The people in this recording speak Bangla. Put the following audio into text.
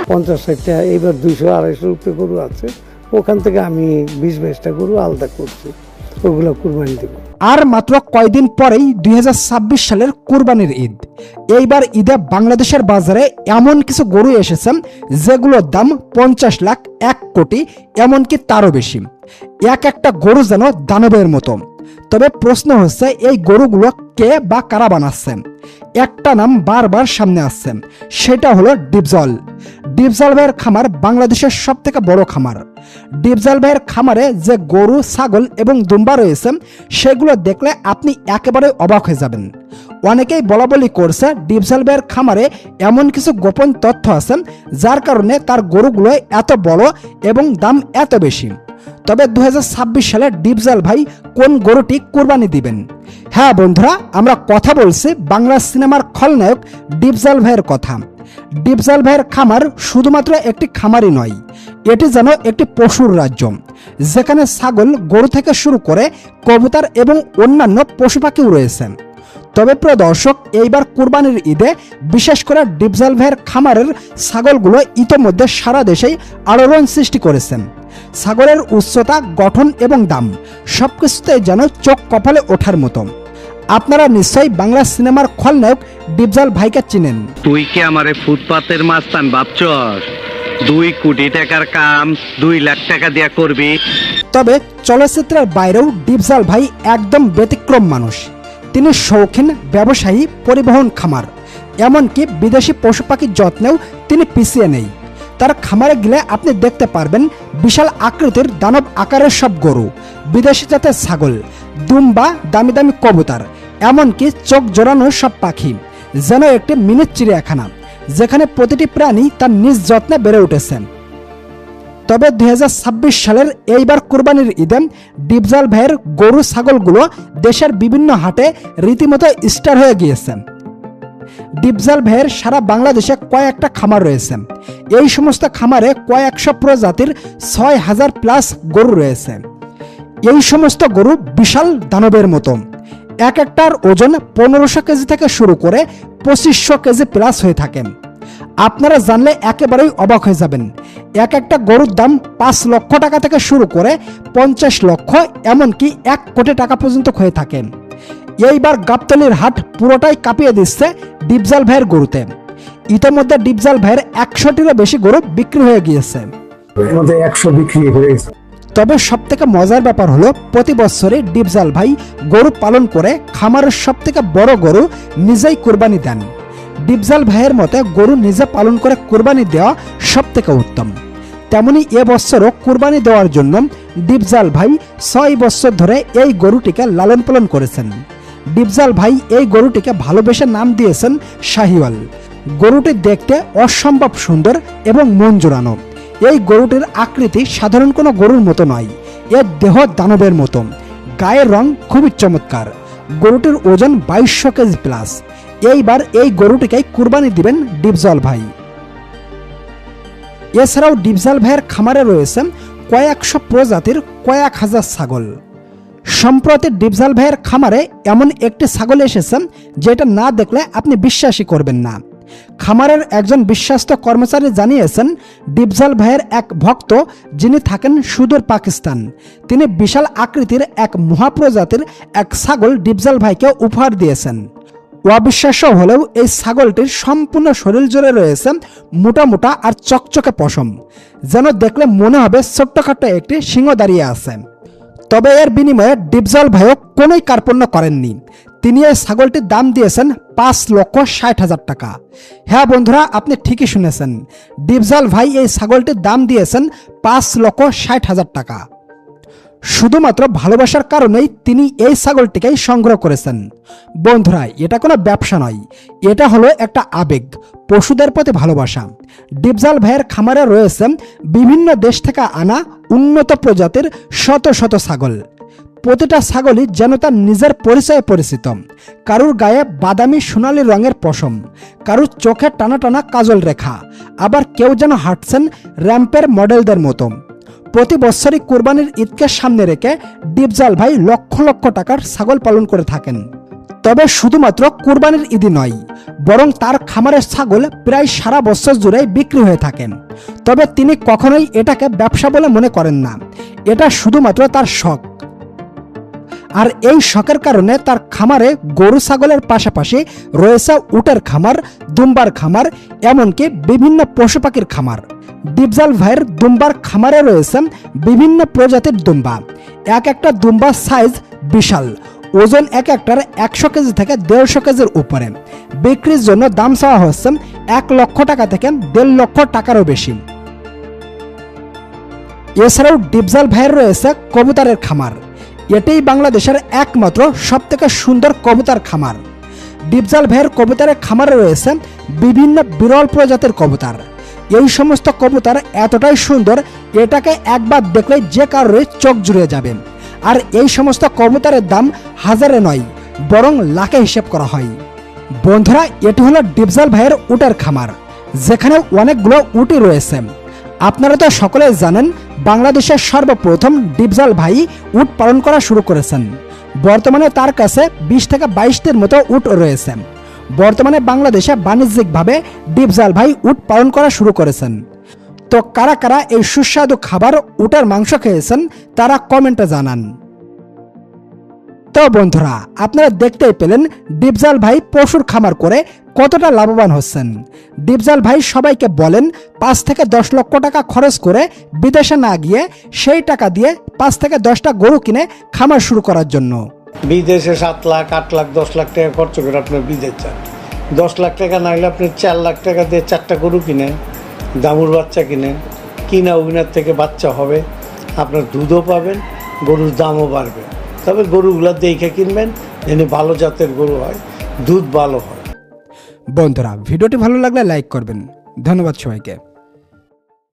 50-60টা, এবার 200-250 রুপে গরু আছে, ওখান থেকে আমি 20-22টা গরু আলাদা করছি, ওগুলো কুরবানি দেব। আর মাত্র কয়দিন পরেই 2026 সালের কুরবানির ঈদ। এইবার ঈদে বাংলাদেশের বাজারে এমন কিছু গরু এসেছে যেগুলোর দাম 50 লাখ, 1 কোটি, এমনকি তারও বেশি। এক একটা গরু যেন দানবের মতো। তবে প্রশ্ন হচ্ছে, এই গরুগুলো কে বা কারা বানাচ্ছে? একটা নাম বারবার সামনে আসছে, সেটা হলো ডিপজল। ডিপজল ভাইয়ের খামার বাংলাদেশের সব থেকে বড় খামার। ডিপজল ভাইয়ের খামারে যে গরু, ছাগল এবং দুম্বা রয়েছে, সেগুলো দেখলে আপনি একেবারে অবাক হয়ে যাবেন। অনেকেই বলাবলি করছে ডিপজল ভাইয়ের খামারে এমন কিছু গোপন তথ্য আছে যার কারণে তার গরুগুলো এত বড় এবং দাম এত বেশি। তবে 2026 সালে ডিপজল ভাই কোন গরুটি কুরবানি দিবেন? হ্যাঁ বন্ধুরা, আমরা কথা বলছি বাংলা সিনেমার খলনায়ক ডিপজল ভাইয়ের কথা। ডিপজল ভাইয়ের খামার শুধুমাত্র একটি খামারই নয়, এটি যেন একটি পশুর রাজ্য, যেখানে ছাগল, গরু থেকে শুরু করে কবুতর এবং অন্যান্য পশু পাখিও রয়েছে। তবে প্রিয় দর্শক, এইবার কুরবানির ঈদে বিশেষ করে ডিপজল ভাইয়ের খামারের ছাগলগুলো ইতোমধ্যে সারা দেশেই আলোড়ন সৃষ্টি করেছেন। ছাগলের উচ্চতা, গঠন এবং দাম সবকিছুতেই যেন চোখ কপালে ওঠার মতো। আপনারা নিশ্চয়ই বাংলা সিনেমার খলনায়ক ডিপজল ভাইকে চিনেন। তুই কি আমারে ফুটপাতের মাস্তান ভাবছস? 2 কোটি টাকার কাম 2 লাখ টাকা দিয়া করবি? তবে চলচ্চিত্রের বাইরেও ডিপজল ভাই একদম ব্যতিক্রম মানুষ। তিনি শৌখিন, ব্যবসায়ী, পরিবহন খামার, এমনকি বিদেশি পশু পাখির যত্নেও তিনি পিছিয়ে নেই। তার খামারে গেলে আপনি দেখতে পারবেন বিশাল আকৃতির দানব আকারের সব গরু, বিদেশি জাতের ছাগল, দুম্বা, দামি দামি কবুতর, এমনকি চোখ জোড়ানো সব পাখি, যেন একটি মিনি চিড়িয়াখানা, যেখানে প্রতিটি প্রাণী তার নিজ যত্নে বেড়ে উঠেছে। তবে 2026 সালের এইবার কুরবানির ঈদে ডিপজল ভাইয়ের গরু, ছাগলগুলো দেশের বিভিন্ন হাটে রীতিমতো স্টার হয়ে গিয়েছে। ডিপজল ভাইয়ের সারা বাংলাদেশে কয়েকটা খামার রয়েছে। এই সমস্ত খামারে কয়েকশো প্রজাতির 6000 প্লাস গরু রয়েছে। এই সমস্ত গরু বিশাল দানবের মতো। এক একটার ওজন 1500 কেজি থেকে শুরু করে 2500 কেজি প্লাস হয়ে থাকে। আপনারা জানলে একেবারেই অবাক হয়ে যাবেন। এক একটা গরুর দাম 5 লক্ষ টাকা থেকে শুরু করে 50 লক্ষ, এমনকি 1 কোটি টাকা পর্যন্ত হয়ে থাকে। এইবার গাবতলীর হাট পুরোটাই কাঁপিয়ে দিচ্ছে ডিপজল ভাইয়ের গরুতে। ইতিমধ্যে ডিপজল ভাইয়ের 100টিরও বেশি গরু বিক্রি হয়ে গিয়েছে। তবে সব থেকে মজার ব্যাপার হলো, প্রতি বছরই ডিপজল ভাই গরু পালন করে খামারের সব থেকে বড় গরু নিজেই কুরবানি দেন। ডিপজল ভাইয়ের মতে গরু নিজে পালন করে কুরবানি দেওয়া সব থেকে উত্তম। তেমনি এবছরও কুরবানি দেওয়ার জন্য ডিপজল ভাই 6 বছর ধরে এই গরুটিকে লালন পালন করেছেন। ডিপজল ভাই এই গরুটিকে ভালোবেসে নাম দিয়েছেন শাহিওয়াল। গরুটি দেখতে অসম্ভব সুন্দর এবং মন জোড়ানো। এই গরুটির আকৃতি সাধারণ কোনো গরুর মতো নয়, এর দেহ দানবের মতো, গায়ের রং খুবই চমৎকার। গরুটির ওজন 2200 কেজি প্লাস। এইবার এই গরুটিকে কুরবানি দিবেন ডিপজল ভাই। এছাড়াও ডিপজল ভাইয়ের খামারে রয়েছে কয়েকশো প্রজাতির কয়েক হাজার ছাগল। সম্প্রতি ডিপজল ভাইয়ের খামারে এমন একটি ছাগল এসেছে যেটা না দেখলে আপনি বিশ্বাসই করবেন না। খামারের একজন বিশ্বস্ত কর্মচারী জানিয়েছেন, ডিপজল ভাইয়ের এক ভক্ত, যিনি থাকেন সুদূর পাকিস্তান, তিনি বিশাল আকৃতির এক মহাপ্রজাতির এক ছাগল ডিপজল ভাইকে উপহার দিয়েছেন। অবিশ্বাস্য হলেও এই ছাগলটির সম্পূর্ণ শরীর জুড়ে রয়েছে মোটা মোটা আর চকচকে পশম, যেন দেখলে মনে হবে ছোট্টখাট্ট একটি সিংহ দাঁড়িয়ে আছে। তবে এর বিনিময়ে ডিপজল ভাইও কোনোই কার্পণ্য করেননি। তিনি এই ছাগলটির দাম দিয়েছেন 5,60,000 টাকা। হ্যাঁ বন্ধুরা, আপনি ঠিকই শুনেছেন, ডিপজল ভাই এই ছাগলটির দাম দিয়েছেন 5,60,000 টাকা। শুধুমাত্র ভালোবাসার কারণেই তিনি এই ছাগলটিকেই সংগ্রহ করেছেন। বন্ধুরা, এটা কোনো ব্যবসা নয়, এটা হলো একটা আবেগ, পশুদের প্রতি ভালোবাসা। ডিপজল ভাইয়ের খামারে রয়েছে বিভিন্ন দেশ থেকে আনা উন্নত প্রজাতির শত শত ছাগল। প্রতিটা ছাগলই যেন তার নিজের পরিচয়ে পরিচিত। কারুর গায়ে বাদামি সোনালী রঙের পশম, কারুর চোখে টানা টানা কাজল রেখা, আবার কেউ যেন হাঁটছেন র্যাম্পের মডেলদের মতো। প্রতি বছরই কুরবানির ঈদকে সামনে রেখে ডিপজল ভাই লক্ষ লক্ষ টাকার ছাগল পালন করে থাকেন। তবে শুধুমাত্র কুরবানির ঈদই নয়, বরং তার খামারের ছাগল প্রায় সারা বছর জুড়ে বিক্রি হয়ে থাকেন। তবে তিনি কখনোই এটাকে ব্যবসা বলে মনে করেন না, এটা শুধুমাত্র তার শখ। আর এই শখের কারণে তার খামারে গরু ছাগলের পাশাপাশি রয়েছে উটের খামার, দুম্বার খামার, এমনকি বিভিন্ন পশু পাখির খামার। ডিপজল ভাইয়ের দুম্বার খামারে রয়েছে বিভিন্ন প্রজাতির দুম্বা। এক একটা দুম্বার সাইজ বিশাল, ওজন এক একটার 100 কেজি থেকে 150 কেজির উপরে। বিক্রির জন্য দাম চাওয়া হচ্ছে 1 লক্ষ টাকা থেকে 1.5 লক্ষ টাকারও বেশি। এছাড়াও ডিপজল ভাইয়ের রয়েছে কবুতরের খামার। এটাই বাংলাদেশের একমাত্র সবথেকে সুন্দর কবুতর খামার। ডিপজল ভাইয়ের কবুতরের খামারে রয়েছে বিভিন্ন বিরল প্রজাতির কবুতর। এই সমস্ত কবুতর এতটাই সুন্দর, এটাকে একবার দেখলে যে কারোর চোখ জুড়ে যাবে। আর এই সমস্ত কবুতরের দাম হাজারে নয়, বরং লাখে হিসেব করা হয়। বন্ধুরা, এটি হলো ডিপজল ভাইয়ের উটের খামার, যেখানে অনেকগুলো উটই রয়েছে। আপনারা তো সকলেই জানেন, বাংলাদেশের সর্বপ্রথম ডিপজল ভাই উট পালন করা শুরু করেছেন। বর্তমানে তার কাছে 20 থেকে 22টির মতো উট রয়েছে। বর্তমানে বাংলাদেশে বাণিজ্যিকভাবে ডিপজল ভাই উট পালন করা শুরু করেছেন। তো কারা কারা এই সুস্বাদু খাবার উটের মাংস খেয়েছেন তারা কমেন্টে জানান। তো বন্ধুরা, আপনারা দেখতেই পেলেন ডিপজল ভাই পশুর খামার করে কতটা লাভবান হচ্ছেন। ডিপজল ভাই সবাইকে বলেন 5 থেকে 10 লক্ষ টাকা খরচ করে বিদেশে না গিয়ে সেই টাকা দিয়ে 5 থেকে 10টা গরু কিনে খামার শুরু করার জন্য। বিদেশে 7 লাখ 8 লাখ 10 লাখ টাকা খরচ করে আপনার বিদেশ যান। 10 লাখ টাকা না হলে আপনি 4 লাখ টাকা দিয়ে 4টা গরু কিনেন, দামুর বাচ্চা কিনেন, কিনা ওইনার থেকে বাচ্চা হবে, আপনার দুধও পাবেন, গরুর দামও বাড়বে। তবে গরুগুলো দেখে কিনবেন, যেন ভালো জাতের গরু হয়, দুধ ভালো হয়। বন্ধুরা, ভিডিওটি ভালো লাগলে লাইক করবেন। ধন্যবাদ সবাইকে।